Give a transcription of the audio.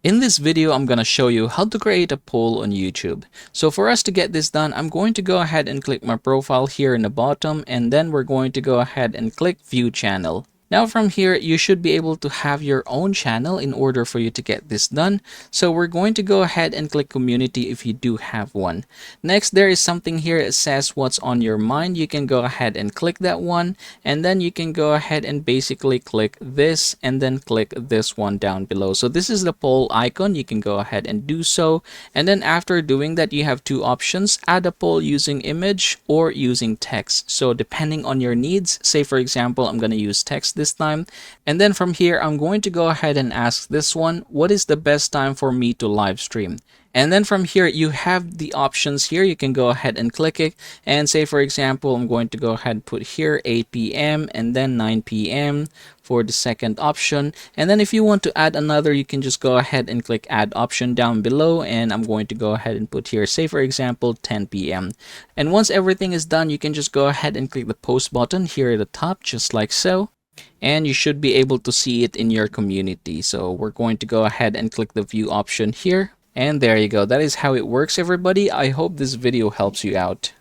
In this video, I'm going to show you how to create a poll on YouTube. So for us to get this done, I'm going to go ahead and click my profile here in the bottom, and then we're going to go ahead and click View Channel. Now from here, you should be able to have your own channel in order for you to get this done. So we're going to go ahead and click Community if you do have one. Next, there is something here that says what's on your mind. You can go ahead and click that one, and then you can go ahead and basically click this and then click this one down below. So this is the poll icon. You can go ahead and do so. And then after doing that, you have two options: add a poll using image or using text. So depending on your needs, say for example, I'm going to use text this time. And then from here, I'm going to go ahead and ask this one, what is the best time for me to live stream? And then from here, you have the options here. You can go ahead and click it. And say, for example, I'm going to go ahead and put here 8 p.m. and then 9 p.m. for the second option. And then if you want to add another, you can just go ahead and click add option down below. And I'm going to go ahead and put here, say, for example, 10 p.m. And once everything is done, you can just go ahead and click the post button here at the top, just like so. And you should be able to see it in your community. So we're going to go ahead and click the view option here. And there you go. That is how it works, everybody. I hope this video helps you out.